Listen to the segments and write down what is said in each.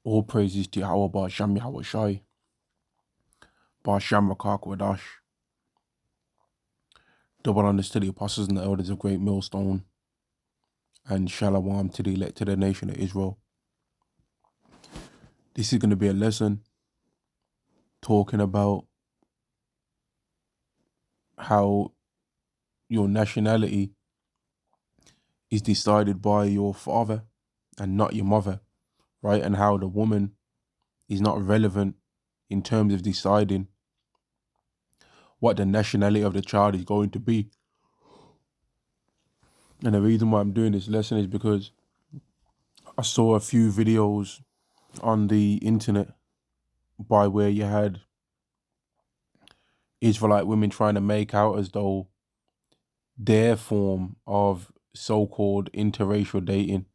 All praises to Yahweh Ba'Shem Yahweh Shai, Ba'Shem Rakak Wadash. Double honors to the apostles and the elders of Great Millstone, and Shalom to the elect to the nation of Israel. This is going to be a lesson talking about how your nationality is decided by your father and not your mother, right? And how the woman is not relevant in terms of deciding what the nationality of the child is going to be. And the reason why I'm doing this lesson is because I saw a few videos on the internet by where you had Israelite women trying to make out as though their form of so-called interracial dating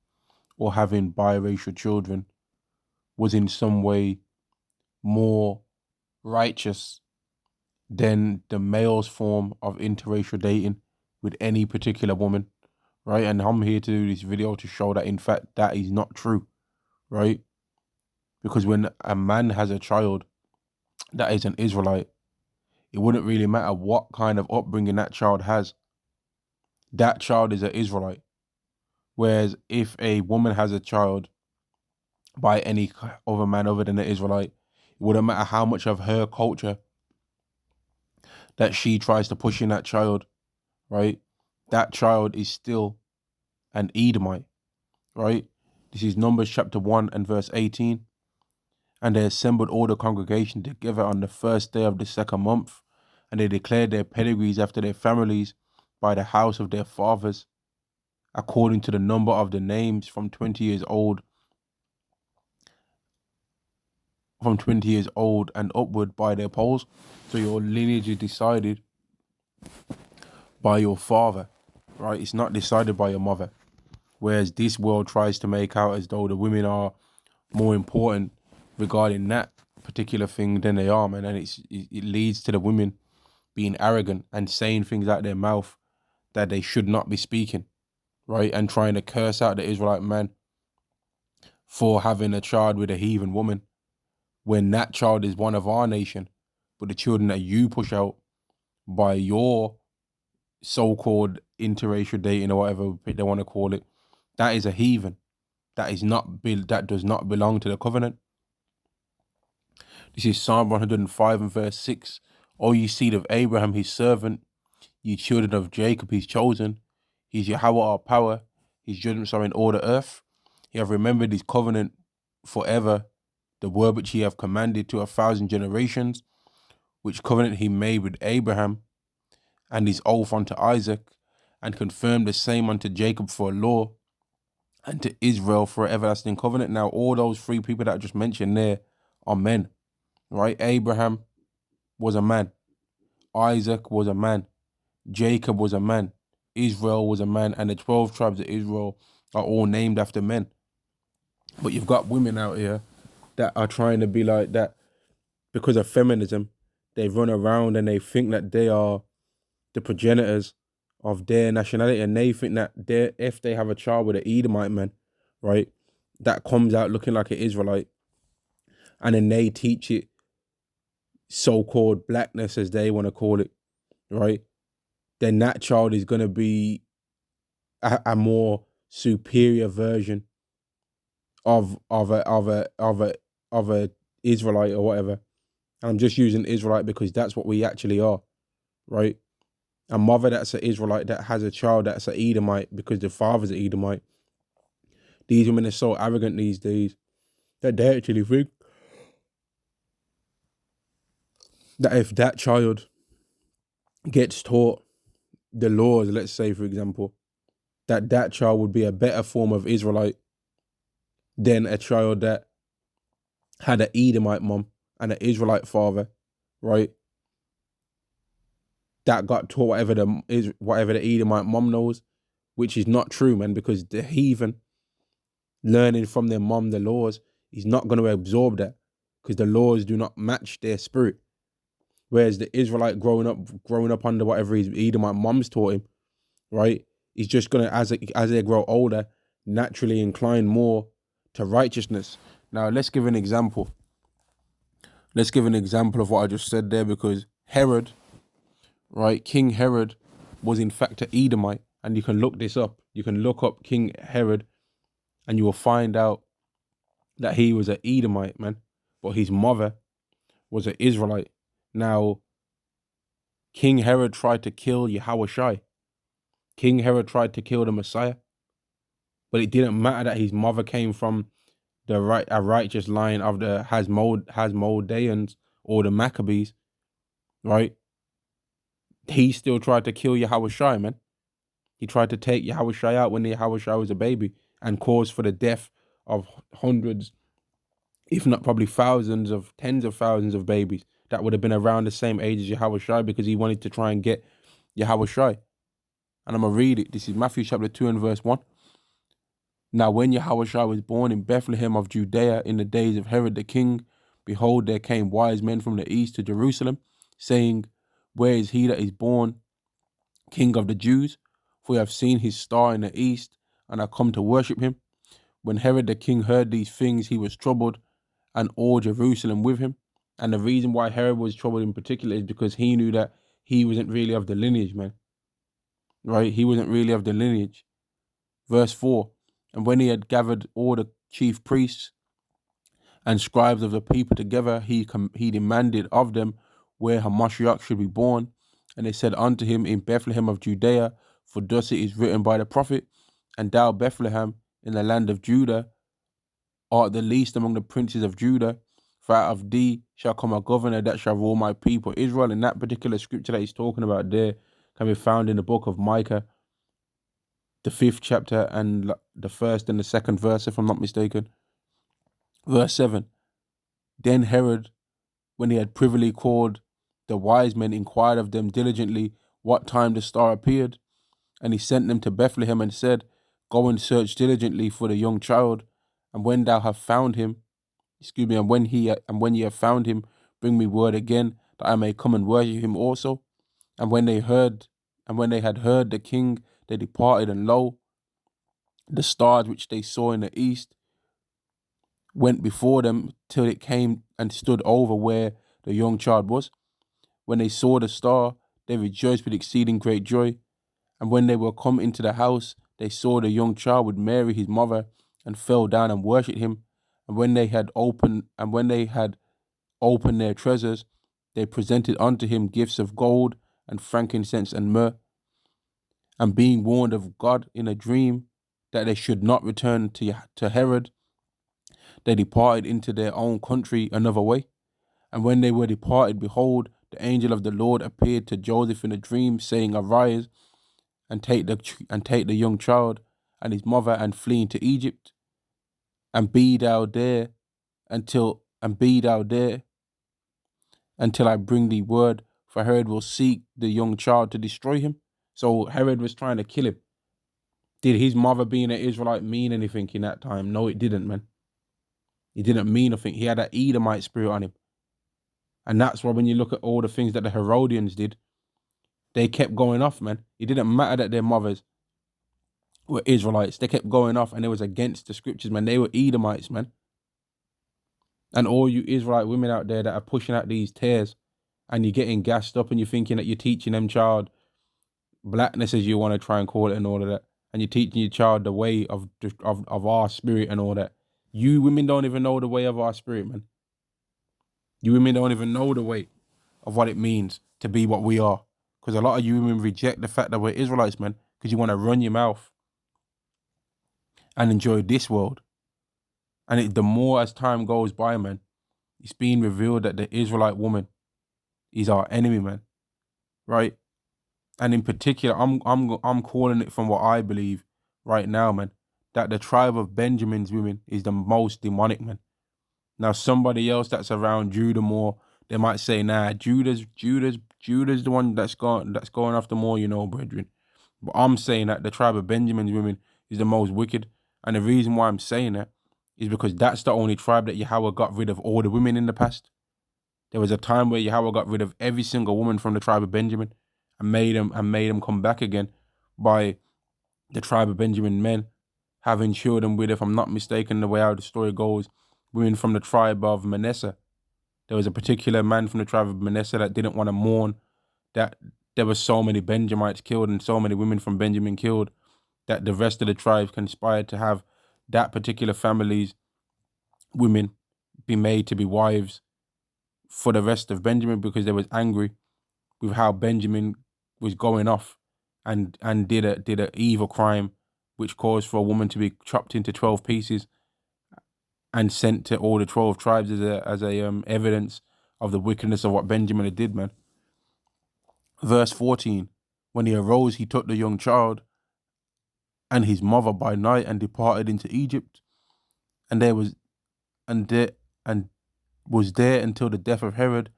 or having biracial children was in some way more righteous than the male's form of interracial dating with any particular woman, right? And I'm here to do this video to show that in fact that is not true, right? Because when a man has a child that is an Israelite, it wouldn't really matter what kind of upbringing that child has. That child is an Israelite. Whereas if a woman has a child by any other man other than an Israelite, it wouldn't matter how much of her culture that she tries to push in that child, right? That child is still an Edomite, right? This is Numbers chapter 1 and verse 18. And they assembled all the congregation together on the first day of the second month, and they declared their pedigrees after their families by the house of their fathers, according to the number of the names from 20 years old and upward by their polls. So your lineage is decided by your father, right? It's not decided by your mother. Whereas this world tries to make out as though the women are more important regarding that particular thing than they are, man. And it leads to the women being arrogant and saying things out their mouth that they should not be speaking, right? And trying to curse out the Israelite man for having a child with a heathen woman when that child is one of our nation, but the children that you push out by your so-called interracial dating or whatever they want to call it, that is a heathen. That does not belong to the covenant. This is Psalm 105 and verse 6. O ye seed of Abraham, his servant, ye children of Jacob, his chosen. He's Yahweh our power. His judgments are in all the earth. He have remembered his covenant forever, the word which he have commanded to 1,000 generations, which covenant he made with Abraham, and his oath unto Isaac, and confirmed the same unto Jacob for a law, and to Israel for an everlasting covenant. Now, all those three people that I just mentioned there are men, right? Abraham was a man. Isaac was a man. Jacob was a man. Israel was a man. And the 12 tribes of Israel are all named after men. But you've got women out here that are trying to be like that because of feminism. They run around and they think that they are the progenitors of their nationality, and they think that if they have a child with an Edomite man, right, that comes out looking like an Israelite, and then they teach it so-called blackness, as they want to call it, right, then that child is going to be a more superior version of a Israelite or whatever. And I'm just using Israelite because that's what we actually are, right? A mother that's an Israelite that has a child that's an Edomite because the father's an Edomite. These women are so arrogant these days that they actually think that if that child gets taught the laws, let's say, for example, that child would be a better form of Israelite than a child that had an Edomite mom and an Israelite father, right? That got taught whatever the Edomite mom knows, which is not true, man, because the heathen learning from their mom the laws is not going to absorb that because the laws do not match their spirit. Whereas the Israelite growing up under whatever his Edomite mom's taught him, right, is just going to, as they grow older, naturally incline more to righteousness. Now let's give an example. Let's give an example of what I just said there, because Herod, right, King Herod was in fact an Edomite, and you can look this up. You can look up King Herod, and you will find out that he was an Edomite, man, but his mother was an Israelite. Now, King Herod tried to kill Yahushua. King Herod tried to kill the Messiah, but it didn't matter that his mother came from a righteous line of the Hasmodeans or the Maccabees, right? He still tried to kill Yahushua, man. He tried to take Yahushua out when Yahushua was a baby, and cause for the death of hundreds, if not probably thousands of tens of thousands of babies that would have been around the same age as Yahushua, because he wanted to try and get Yahushua. And I'm going to read it. This is Matthew chapter 2 and verse 1. Now when Yahushua was born in Bethlehem of Judea in the days of Herod the king, behold, there came wise men from the east to Jerusalem, saying, where is he that is born King of the Jews? For we have seen his star in the east, and are come to worship him. When Herod the king heard these things, he was troubled, and all Jerusalem with him. And the reason why Herod was troubled in particular is because he knew that he wasn't really of the lineage, man. Right? He wasn't really of the lineage. Verse 4, and when he had gathered all the chief priests and scribes of the people together, he demanded of them where Hamashiach should be born. And they said unto him, in Bethlehem of Judea, for thus it is written by the prophet, and thou, Bethlehem, in the land of Judah, art the least among the princes of Judah, for out of thee shall come a governor that shall rule my people Israel. In that particular scripture that he's talking about there can be found in the book of Micah, the 5th chapter, and the 1st and the 2nd verse, if I'm not mistaken. Verse 7, then Herod, when he had privily called the wise men, inquired of them diligently what time the star appeared. And he sent them to Bethlehem and said, go and search diligently for the young child, and when thou have found him, and when ye have found him, bring me word again, that I may come and worship him also. And when they had heard the king, they departed, and lo, the stars which they saw in the east went before them till it came and stood over where the young child was. When they saw the star, they rejoiced with exceeding great joy. And when they were come into the house, they saw the young child with Mary his mother, and fell down and worshipped him. And when they had opened their treasures, they presented unto him gifts of gold and frankincense and myrrh. And being warned of God in a dream that they should not return to Herod, they departed into their own country another way. And when they were departed, behold, the angel of the Lord appeared to Joseph in a dream, saying, arise, and take the young child and his mother, and flee into Egypt, and be thou there until I bring thee word, for Herod will seek the young child to destroy him. So Herod was trying to kill him. Did his mother being an Israelite mean anything in that time? No, it didn't, man. It didn't mean anything. He had that Edomite spirit on him. And that's why when you look at all the things that the Herodians did, they kept going off, man. It didn't matter that their mothers were Israelites. They kept going off, and it was against the scriptures, man. They were Edomites, man. And all you Israelite women out there that are pushing out these tears, and you're getting gassed up, and you're thinking that you're teaching them child blackness, as you want to try and call it, and all of that, and you're teaching your child the way of our spirit and all that. You women don't even know the way of our spirit, man. You women don't even know the way of what it means to be what we are. Because a lot of you women reject the fact that we're Israelites, man, because you want to run your mouth and enjoy this world. And the more as time goes by, man, it's being revealed that the Israelite woman is our enemy, man. Right? And in particular, I'm calling it from what I believe right now, man, that the tribe of Benjamin's women is the most demonic, man. Now, somebody else that's around Judah more, they might say, nah, Judah's the one that's going after more, brethren. But I'm saying that the tribe of Benjamin's women is the most wicked. And the reason why I'm saying that is because that's the only tribe that Yahweh got rid of all the women in the past. There was a time where Yahweh got rid of every single woman from the tribe of Benjamin and made them come back again by the tribe of Benjamin men having children with, if I'm not mistaken, the way how the story goes, women from the tribe of Manasseh. There was a particular man from the tribe of Manasseh that didn't want to mourn that there were so many Benjamites killed and so many women from Benjamin killed, that the rest of the tribes conspired to have that particular family's women be made to be wives for the rest of Benjamin, because they was angry with how Benjamin was going off and did a evil crime which caused for a woman to be chopped into 12 pieces and sent to all the 12 tribes as a evidence of the wickedness of what Benjamin had did, man. Verse 14, when he arose, he took the young child and his mother by night and departed into Egypt, and there was and there and was there until the death of Herod,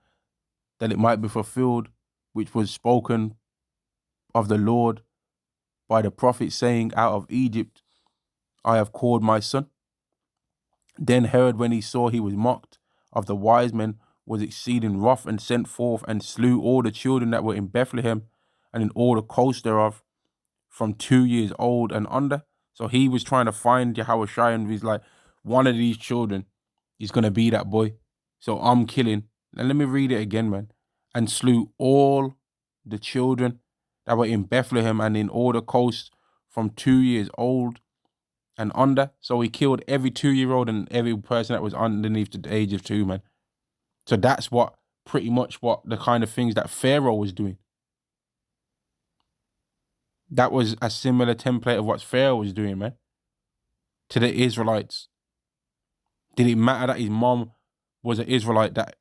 that it might be fulfilled which was spoken of the Lord by the prophet, saying, out of Egypt I have called my son. Then Herod, when he saw he was mocked of the wise men, was exceeding wroth, and sent forth and slew all the children that were in Bethlehem and in all the coast thereof, from 2 years old and under. So he was trying to find Yahushua, and he's like, one of these children is going to be that boy. So I'm killing. And let me read it again, man. And slew all the children that were in Bethlehem and in all the coasts, from 2 years old and under. So he killed every 2-year-old and every person that was underneath the age of 2, man. So that's what pretty much what the kind of things that Pharaoh was doing. That was a similar template of what Pharaoh was doing, man, to the Israelites. Did it matter that his mom was an Israelite that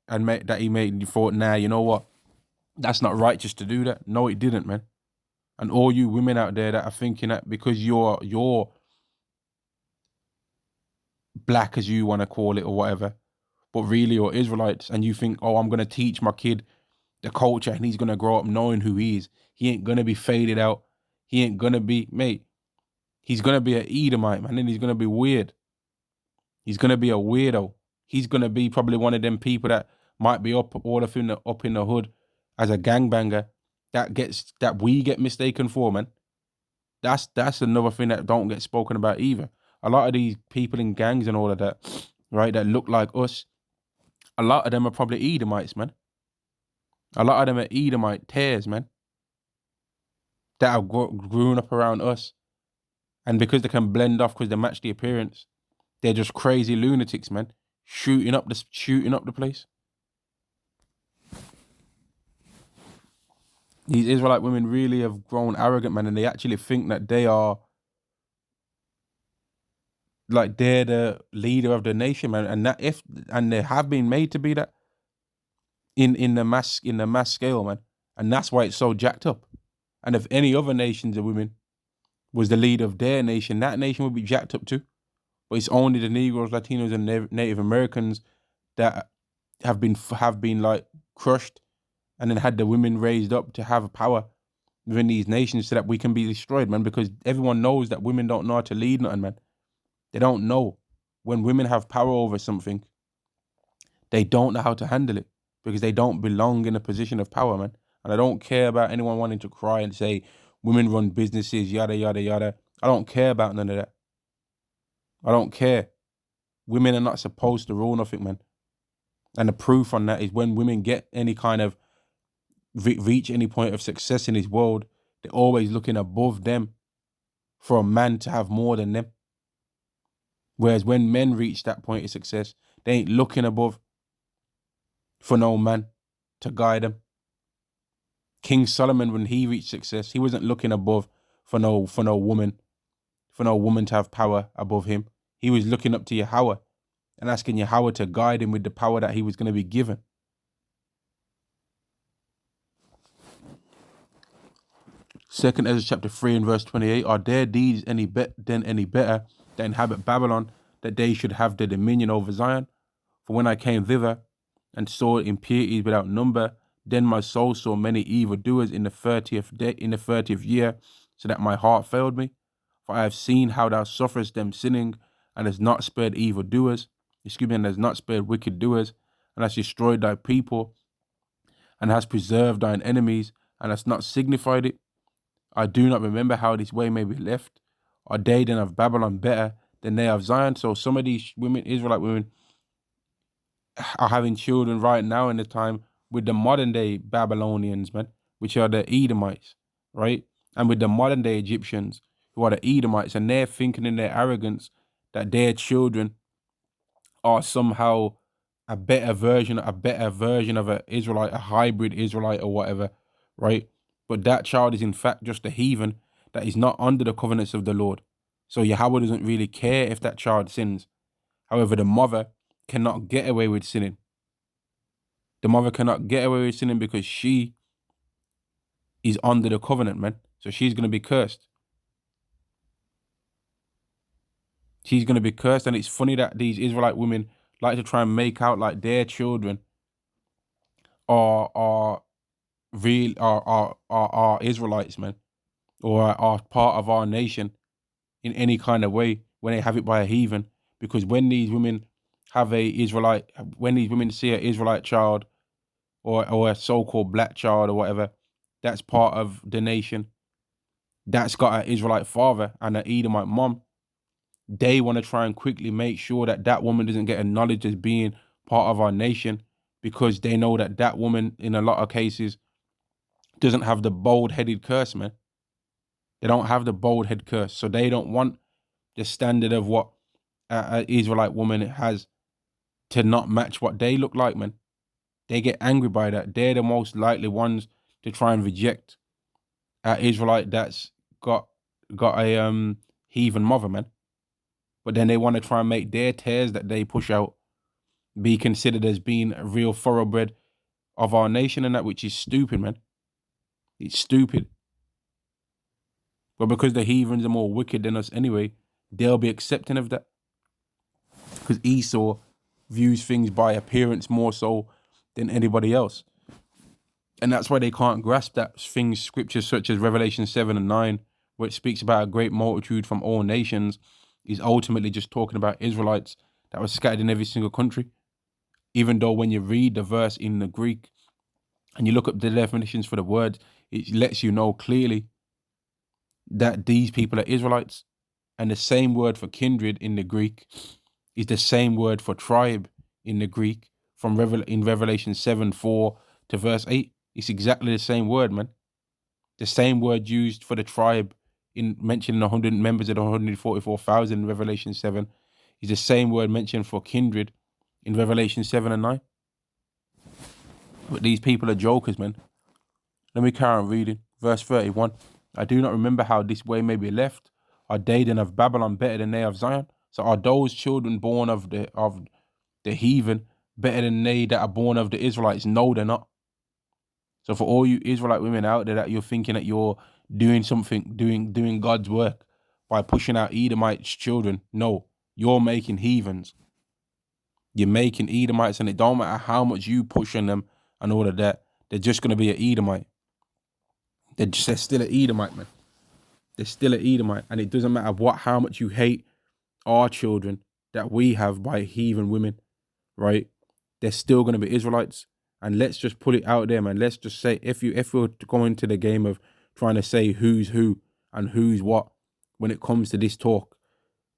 he made and thought, nah, you know what? That's not righteous to do that. No, it didn't, man. And all you women out there that are thinking that because you're black, as you want to call it, or whatever, but really you're Israelites, and you think, oh, I'm going to teach my kid the culture and he's going to grow up knowing who he is. He ain't going to be faded out. He ain't going to be, mate, he's going to be an Edomite, man, and he's going to be weird. He's going to be a weirdo. He's going to be probably one of them people that might be up in the hood as a gangbanger that we get mistaken for, man. That's another thing that don't get spoken about either. A lot of these people in gangs and all of that, right, that look like us, a lot of them are probably Edomites, man. A lot of them are Edomite tares, man, that have grown up around us. And because they can blend off because they match the appearance, they're just crazy lunatics, man, shooting up the place. These Israelite women really have grown arrogant, man, and they actually think that they are like they're the leader of the nation, man, and they have been made to be that in the mass scale, man, and that's why it's so jacked up. And if any other nations of women was the leader of their nation, that nation would be jacked up too. But it's only the Negroes, Latinos, and Native Americans that have been like crushed, and then had the women raised up to have power within these nations so that we can be destroyed, man. Because everyone knows that women don't know how to lead nothing, man. They don't know. When women have power over something, they don't know how to handle it because they don't belong in a position of power, man. And I don't care about anyone wanting to cry and say women run businesses, yada, yada, yada. I don't care about none of that. I don't care. Women are not supposed to rule nothing, man. And the proof on that is when women get any kind of reach any point of success in this world, they're always looking above them for a man to have more than them. Whereas when men reach that point of success, they ain't looking above for no man to guide them. King Solomon, when he reached success, he wasn't looking above for no woman to have power above him. He was looking up to Yahweh and asking Yahweh to guide him with the power that he was going to be given. Second Ezra chapter 3 and verse 28, are their deeds any better that inhabit Babylon, that they should have the dominion over Zion? For when I came thither and saw impurities without number, then my soul saw many evildoers in the 30th year, so that my heart failed me. For I have seen how thou sufferest them sinning, and hast not spared evildoers, and hast not spared wicked doers, and hast destroyed thy people, and hast preserved thine enemies, and hast not signified it. I do not remember how this way may be left. Are they then of Babylon better than they of Zion? So some of these women, Israelite women, are having children right now in the time with the modern day Babylonians, man, which are the Edomites, right? And with the modern day Egyptians, who are the Edomites, and they're thinking in their arrogance that their children are somehow a better version of an Israelite, a hybrid Israelite or whatever, right? But that child is in fact just a heathen that is not under the covenants of the Lord. So Yahweh doesn't really care if that child sins. However, the mother cannot get away with sinning. The mother cannot get away with sinning because she is under the covenant, man. So she's going to be cursed. She's going to be cursed. And it's funny that these Israelite women like to try and make out like their children are real are Israelites, man, or are part of our nation in any kind of way when they have it by a heathen. Because when these women when these women see an Israelite child or a so-called black child or whatever, that's part of the nation, that's got an Israelite father and an Edomite mom, they want to try and quickly make sure that that woman doesn't get acknowledged as being part of our nation, because they know that that woman, in a lot of cases, doesn't have the bold-headed curse, man. They don't have the bold head curse, so they don't want the standard of what an Israelite woman has to not match what they look like, man. They get angry by that. They're the most likely ones to try and reject an Israelite that's got a heathen mother, man. But then they want to try and make their tares that they push out be considered as being a real thoroughbred of our nation, and that, which is stupid, man. It's stupid. But because the heathens are more wicked than us anyway, they'll be accepting of that. Because Esau views things by appearance more so than anybody else. And that's why they can't grasp that things, scriptures such as Revelation 7 and 9, where it speaks about a great multitude from all nations, is ultimately just talking about Israelites that were scattered in every single country. Even though when you read the verse in the Greek and you look up the definitions for the words, it lets you know clearly that these people are Israelites. And the same word for kindred in the Greek is the same word for tribe in the Greek in Revelation 7:4 to verse 8. It's exactly the same word, man. The same word used for the tribe in mentioning 100 members of the 144,000 in Revelation 7 is the same word mentioned for kindred in Revelation 7 and 9. But these people are jokers, man. Let me carry on reading. Verse 31. I do not remember how this way may be left. Are they then of Babylon better than they of Zion? So are those children born of the heathen better than they that are born of the Israelites? No, they're not. So for all you Israelite women out there that you're thinking that you're doing something, doing God's work by pushing out Edomites' children, no, you're making heathens. You're making Edomites, and it don't matter how much you push on them and all of that, they're just going to be an Edomite. They're still an Edomite, man. They're still an Edomite, and it doesn't matter how much you hate our children that we have by heathen women, right? They're still going to be Israelites. And let's just put it out there, man. Let's just say, if we were to go into the game of trying to say who's who and who's what when it comes to this talk,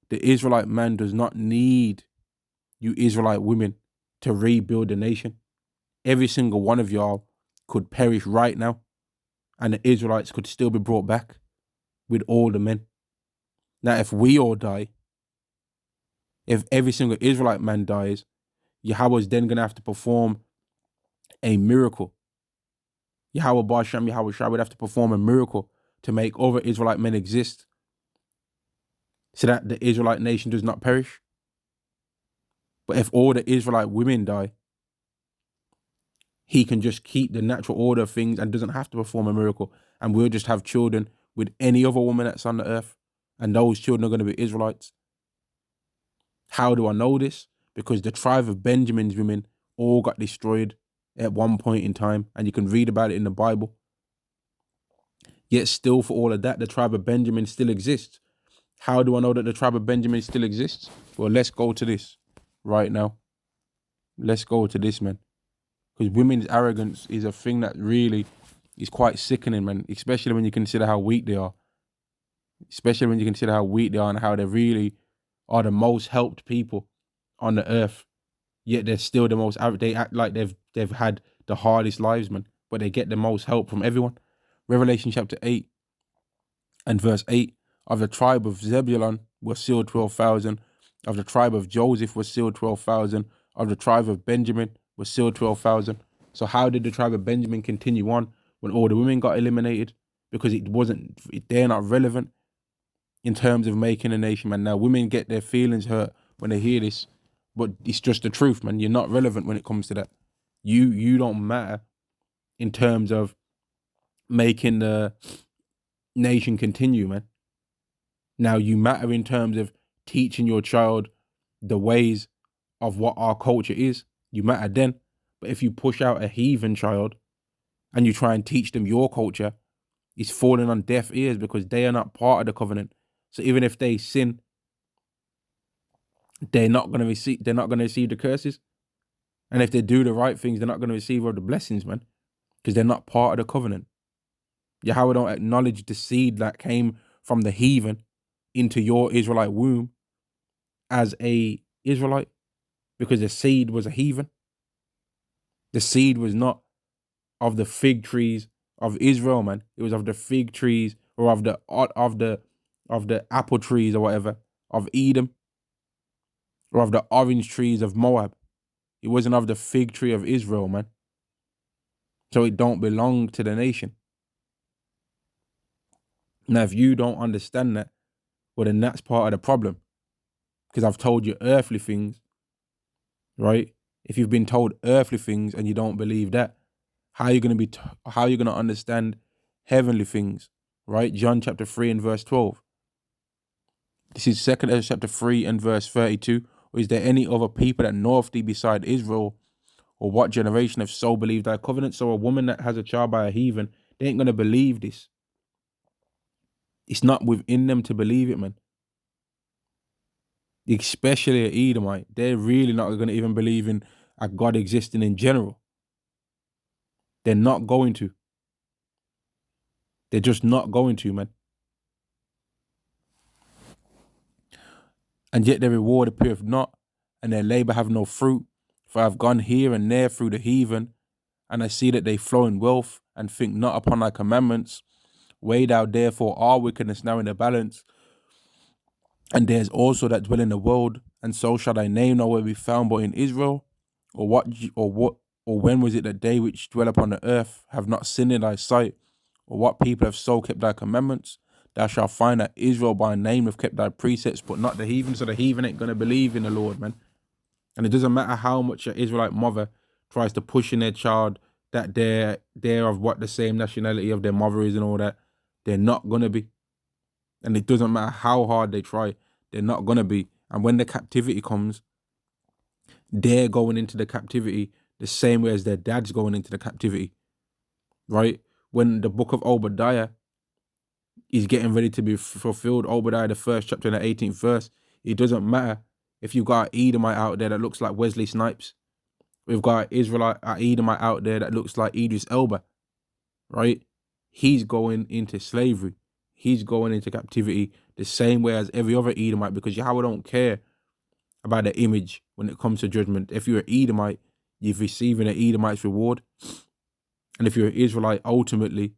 the Israelite man does not need you Israelite women to rebuild the nation. Every single one of y'all could perish right now, and the Israelites could still be brought back with all the men. Now, if we all die, if every single Israelite man dies, Yahweh's then going to have to perform a miracle. Yahweh Basham, Yahweh Shah would have to perform a miracle to make other Israelite men exist so that the Israelite nation does not perish. But if all the Israelite women die, he can just keep the natural order of things and doesn't have to perform a miracle. And we'll just have children with any other woman that's on the earth. And those children are going to be Israelites. How do I know this? Because the tribe of Benjamin's women all got destroyed at one point in time. And you can read about it in the Bible. Yet still, for all of that, the tribe of Benjamin still exists. How do I know that the tribe of Benjamin still exists? Well, let's go to this right now. Let's go to this, man. Because women's arrogance is a thing that really is quite sickening, man. Especially when you consider how weak they are. Especially when you consider how weak they are and how they really are the most helped people on the earth. Yet they're still the most. They act like they've had the hardest lives, man. But they get the most help from everyone. Revelation chapter 8 and verse 8: of the tribe of Zebulun were sealed 12,000. Of the tribe of Joseph was sealed 12,000. Of the tribe of Benjamin was sealed 12,000. So how did the tribe of Benjamin continue on when all the women got eliminated? Because they're not relevant in terms of making a nation, man. Now women get their feelings hurt when they hear this, but it's just the truth, man. You're not relevant when it comes to that. You don't matter in terms of making the nation continue, man. Now you matter in terms of teaching your child the ways of what our culture is. You matter then. But if you push out a heathen child and you try and teach them your culture, it's falling on deaf ears because they are not part of the covenant. So even if they sin, they're not going to receive the curses. And if they do the right things, they're not going to receive all the blessings, man, because they're not part of the covenant. Yahweh don't acknowledge the seed that came from the heathen into your Israelite womb as a Israelite, because the seed was a heathen. The seed was not of the fig trees of Israel, man. It was of the fig trees or of the apple trees or whatever of Edom, or of the orange trees of Moab. It wasn't of the fig tree of Israel, man. So it don't belong to the nation. Now, if you don't understand that, well, then that's part of the problem. Because I've told you earthly things, right? If you've been told earthly things and you don't believe that, how are you going to understand heavenly things, right? John chapter 3 and verse 12. This is 2 Ezra chapter 3 and verse 32. Or is there any other people that know of thee beside Israel? Or what generation have so believed thy covenant? So a woman that has a child by a heathen, they ain't going to believe this. It's not within them to believe it, man. Especially an Edomite. They're really not going to even believe in a God existing in general. They're not going to. They're just not going to, man. And yet their reward appeareth not, and their labor have no fruit. For I have gone here and there through the heathen, and I see that they flow in wealth, and think not upon thy commandments. Weigh thou therefore our wickedness now in the balance, and there's also that dwell in the world, and so shall thy name nowhere be found but in Israel. Or when was it that they which dwell upon the earth have not sinned in thy sight? Or what people have so kept thy commandments? Thou shalt find that Israel by name have kept thy precepts, but not the heathen. So the heathen ain't going to believe in the Lord, man. And it doesn't matter how much an Israelite mother tries to push in their child that they're of what the same nationality of their mother is and all that. They're not going to be. And it doesn't matter how hard they try, they're not going to be. And when the captivity comes, they're going into the captivity the same way as their dad's going into the captivity, right? When the book of Obadiah is getting ready to be fulfilled, Obadiah, the first chapter and the 18th verse, it doesn't matter if you've got an Edomite out there that looks like Wesley Snipes. We've got an Edomite out there that looks like Idris Elba, right? He's going into slavery. He's going into captivity the same way as every other Edomite, because Yahweh don't care about the image when it comes to judgment. If you're an Edomite, you're receiving an Edomite's reward. And if you're an Israelite, ultimately,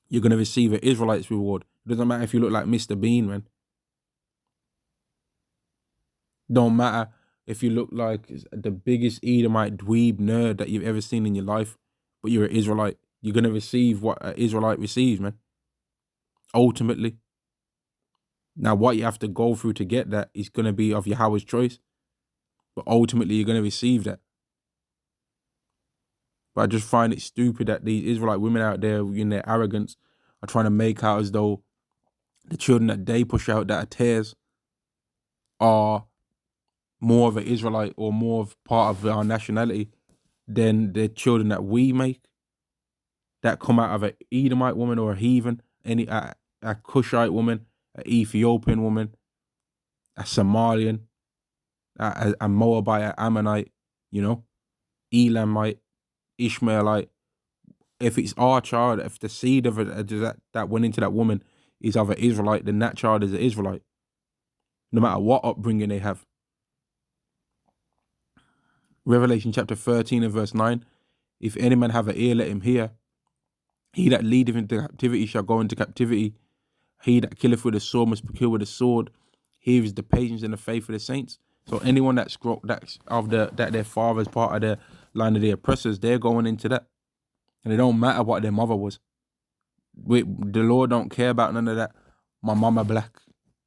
you're going to receive an Israelite's reward. It doesn't matter if you look like Mr. Bean, man. Don't matter if you look like the biggest Edomite dweeb nerd that you've ever seen in your life, but you're an Israelite. You're going to receive what an Israelite receives, man. Ultimately. Now, what you have to go through to get that is going to be of Yahweh's choice. But ultimately, you're going to receive that. But I just find it stupid that these Israelite women out there, in their arrogance, are trying to make out as though the children that they push out that are tares are more of an Israelite or more of part of our nationality than the children that we make, that come out of an Edomite woman or a heathen, a Cushite woman, an Ethiopian woman, a Somalian, a Moabite, an Ammonite, Elamite, Ishmaelite. If it's our child, if the seed of it that went into that woman is of an Israelite, then that child is an Israelite, no matter what upbringing they have. Revelation chapter 13 and verse 9. If any man have an ear, let him hear. He that leadeth into captivity shall go into captivity. He that killeth with the sword must be killed with the sword. Here is the patience and the faith of the saints. So anyone that's that their father's part of the line of the oppressors, they're going into that, and it don't matter what their mother was. The Lord don't care about none of that. My mama black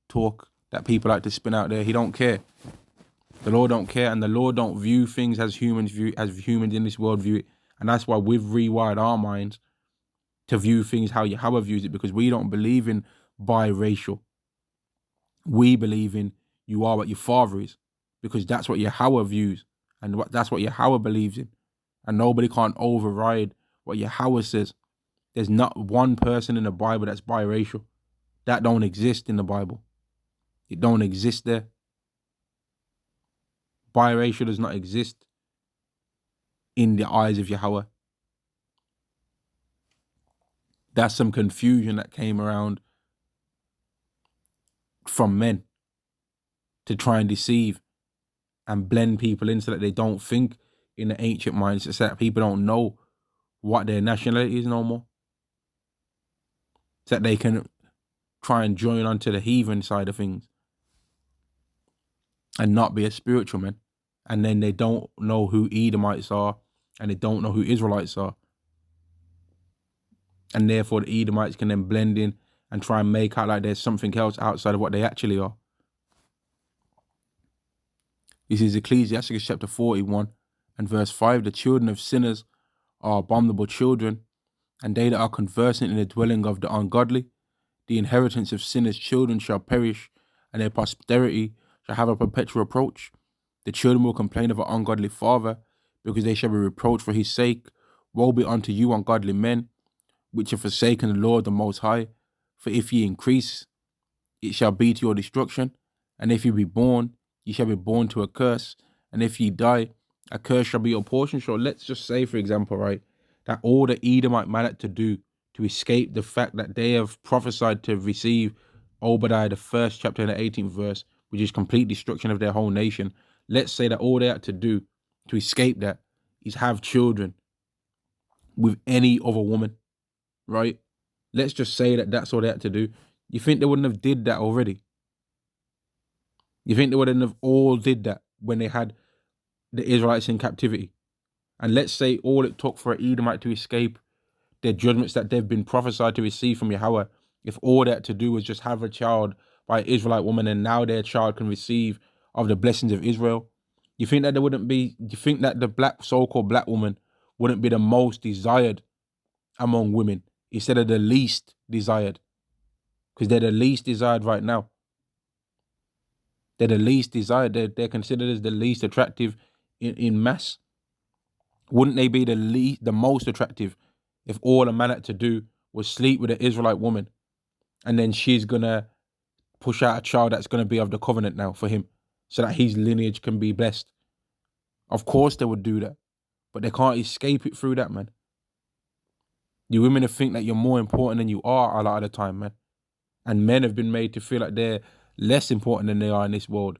talk that people like to spin out there. He don't care. The Lord don't care, and the Lord don't view things as humans in this world view it, and that's why we've rewired our minds to view things how Yahweh views it, because we don't believe in biracial. We believe in you are what your father is, because that's what Yahweh views, and that's what Yahweh believes in, and nobody can't override what Yahweh says. There's not one person in the Bible that's biracial. That don't exist in the Bible. It don't exist there. Biracial does not exist in the eyes of Yahweh. That's some confusion that came around from men to try and deceive and blend people in so that they don't think in the ancient mindset, so that people don't know what their nationality is no more, so that they can try and join onto the heathen side of things and not be a spiritual man. And then they don't know who Edomites are, and they don't know who Israelites are. And therefore the Edomites can then blend in and try and make out like there's something else outside of what they actually are. This is Ecclesiastes chapter 41 and verse 5. The children of sinners are abominable children, and they that are conversant in the dwelling of the ungodly. The inheritance of sinners' children shall perish, and their posterity shall have a perpetual reproach. The children will complain of an ungodly father, because they shall be reproached for his sake. Woe be unto you, ungodly men, which have forsaken the Lord the Most High. For if ye increase, it shall be to your destruction. And if ye be born, ye shall be born to a curse. And if ye die, a curse shall be your portion. So let's just say, for example, right, that all the Edomite man had to do to escape the fact that they have prophesied to receive Obadiah, the 1st chapter and the 18th verse, which is complete destruction of their whole nation. Let's say that all they had to do to escape that is have children with any other woman, right? Let's just say that that's all they had to do. You think they wouldn't have did that already? You think they wouldn't have all did that when they had the Israelites in captivity? And let's say all it took for an Edomite to escape their judgments that they've been prophesied to receive from Yahweh, if all they had to do was just have a child by an Israelite woman, and now their child can receive of the blessings of Israel, you think that there wouldn't be, you think that the so-called black woman wouldn't be the most desired among women instead of the least desired? Because they're the least desired right now. They're the least desired. They're considered as the least attractive in mass. Wouldn't they be the most attractive if all a man had to do was sleep with an Israelite woman, and then she's gonna push out a child that's gonna be of the covenant now for him, so that his lineage can be blessed? Of course they would do that, but they can't escape it through that, man. You women think that you're more important than you are a lot of the time, man. And men have been made to feel like they're less important than they are in this world.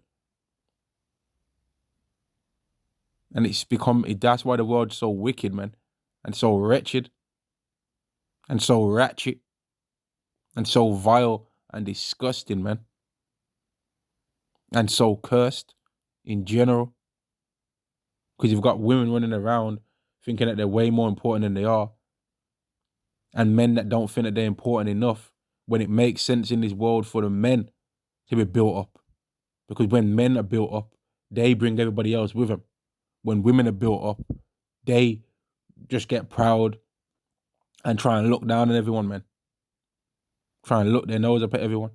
And that's why the world's so wicked, man. And so wretched. And so ratchet. And so vile and disgusting, man. And so cursed in general. Because you've got women running around thinking that they're way more important than they are. And men that don't think that they're important enough, when it makes sense in this world for the men to be built up. Because when men are built up, they bring everybody else with them. When women are built up, they just get proud and try and look down on everyone, man. Try and look their nose up at everyone.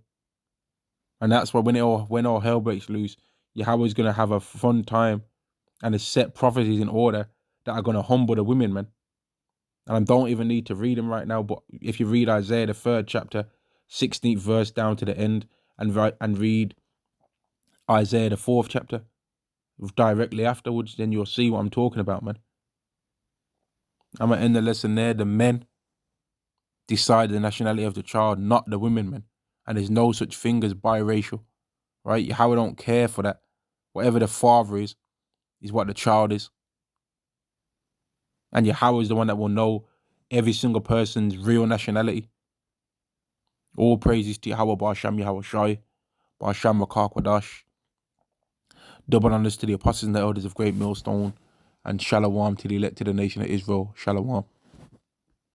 And that's why when all hell breaks loose, Yahweh's gonna have a fun time and to set prophecies in order that are gonna humble the women, man. And I don't even need to read them right now, but if you read Isaiah the 3rd chapter, 16th verse down to the end, and read Isaiah the 4th chapter directly afterwards, then you'll see what I'm talking about, man. I'm gonna end the lesson there. The men decide the nationality of the child, not the women, man. And there's no such thing as biracial, right? Yahweh don't care for that. Whatever the father is, is what the child is. And Yahweh is the one that will know every single person's real nationality. All praises to Yahweh, Ba'asham Yahweh Shai, Ba'asham Rakah Kwadash. Double honors to the apostles and the elders of Great Millstone, and Shalom to the elected nation of Israel. Shalom.